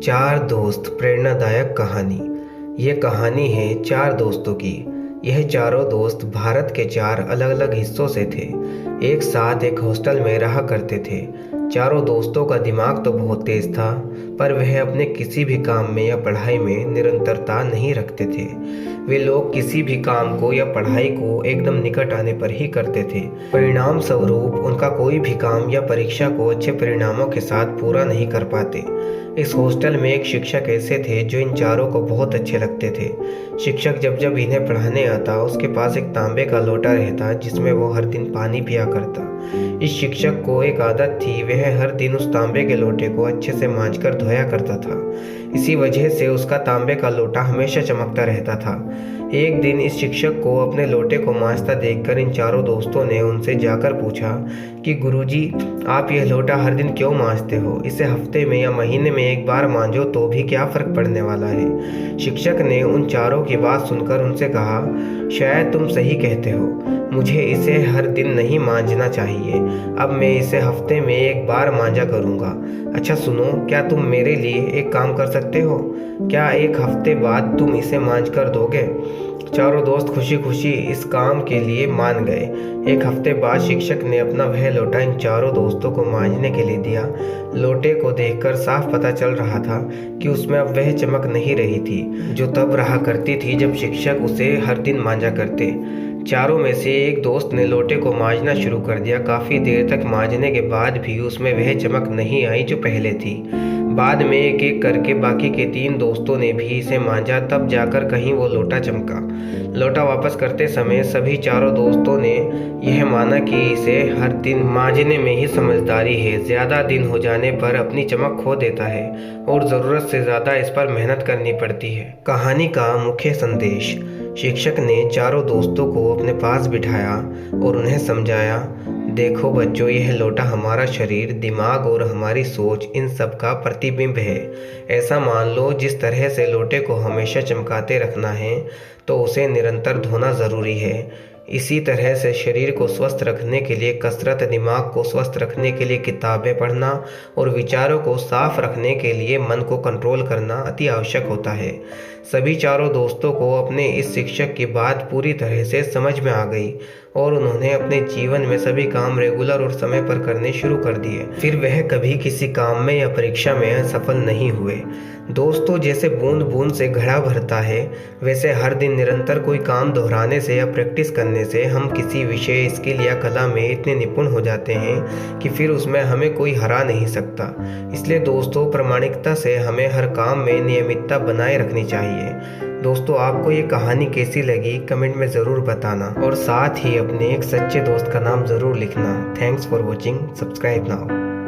चार दोस्त प्रेरणादायक कहानी। ये कहानी है चार दोस्तों की। यह चारों दोस्त भारत के चार अलग अलग हिस्सों से थे। एक साथ एक हॉस्टल में रहा करते थे। चारों दोस्तों का दिमाग तो बहुत तेज था, पर वह अपने किसी भी काम में या पढ़ाई में निरंतरता नहीं रखते थे। वे लोग किसी भी काम को या पढ़ाई को एकदम निकट आने पर ही करते थे। परिणाम स्वरूप उनका कोई भी काम या परीक्षा को अच्छे परिणामों के साथ पूरा नहीं कर पाते। इस हॉस्टल में एक शिक्षक ऐसे थे जो इन चारों को बहुत अच्छे लगते थे। शिक्षक जब जब इन्हें पढ़ाने आता, उसके पास एक तांबे का लोटा रहता जिसमें वो हर दिन पानी पिया करता। इस शिक्षक को एक आदत थी, वह हर दिन उस तांबे के लोटे को अच्छे से मांजकर धोया करता था। इसी वजह से उसका तांबे का लोटा हमेशा चमकता रहता था। एक दिन इस शिक्षक को अपने लोटे को मांजता देखकर इन चारों दोस्तों ने उनसे जाकर पूछा कि गुरुजी, आप यह लोटा हर दिन क्यों मांजते हो? इसे हफ्ते में या महीने में एक बार मांजो तो भी क्या फ़र्क पड़ने वाला है। शिक्षक ने उन चारों की बात सुनकर उनसे कहा, शायद तुम सही कहते हो, मुझे इसे हर दिन नहीं मांजना चाहिए। अब मैं इसे हफ्ते में एक बार मांजा करूँगा। अच्छा सुनो, क्या तुम मेरे लिए एक काम कर सकते हो? क्या एक हफ्ते बाद तुम इसे मांज कर दोगे? चारों दोस्त खुशी खुशी इस काम के लिए मान गए। एक हफ्ते बाद शिक्षक ने अपना वह लोटा इन चारों दोस्तों को मांजने के लिए दिया। लोटे को देखकर साफ पता चल रहा था कि उसमें अब वह चमक नहीं रही थी जो तब रहा करती थी जब शिक्षक उसे हर दिन मांजा करते। चारों में से एक दोस्त ने लोटे को मांजना शुरू कर दिया। काफ़ी देर तक मांजने के बाद भी उसमें वह चमक नहीं आई जो पहले थी। बाद में एक एक करके बाकी के तीन दोस्तों ने भी इसे मांजा, तब जाकर कहीं वो लोटा चमका। लोटा वापस करते समय सभी चारों दोस्तों ने यह माना कि इसे हर दिन मांजने में ही समझदारी है। ज़्यादा दिन हो जाने पर अपनी चमक खो देता है और ज़रूरत से ज़्यादा इस पर मेहनत करनी पड़ती है। कहानी का मुख्य संदेश। शिक्षक ने चारों दोस्तों को अपने पास बिठाया और उन्हें समझाया, देखो बच्चों, यह लोटा हमारा शरीर, दिमाग और हमारी सोच, इन सब का प्रतिबिंब है। ऐसा मान लो जिस तरह से लोटे को हमेशा चमकाते रखना है तो उसे निरंतर धोना ज़रूरी है। इसी तरह से शरीर को स्वस्थ रखने के लिए कसरत, दिमाग को स्वस्थ रखने के लिए किताबें पढ़ना और विचारों को साफ रखने के लिए मन को कंट्रोल करना अति आवश्यक होता है। सभी चारों दोस्तों को अपने इस शिक्षक की बात पूरी तरह से समझ में आ गई और उन्होंने अपने जीवन में सभी काम रेगुलर और समय पर करने शुरू कर दिए। फिर वह कभी किसी काम में या परीक्षा में असफल नहीं हुए। दोस्तों, जैसे बूंद बूंद से घड़ा भरता है, वैसे हर दिन निरंतर कोई काम दोहराने से या प्रैक्टिस करने से हम किसी विषय, स्किल या कला में इतने निपुण हो जाते हैं कि फिर उसमें हमें कोई हरा नहीं सकता। इसलिए दोस्तों, प्रामाणिकता से हमें हर काम में नियमितता बनाए रखनी चाहिए। दोस्तों, आपको ये कहानी कैसी लगी कमेंट में ज़रूर बताना और साथ ही अपने एक सच्चे दोस्त का नाम ज़रूर लिखना। Thanks for watching. Subscribe now.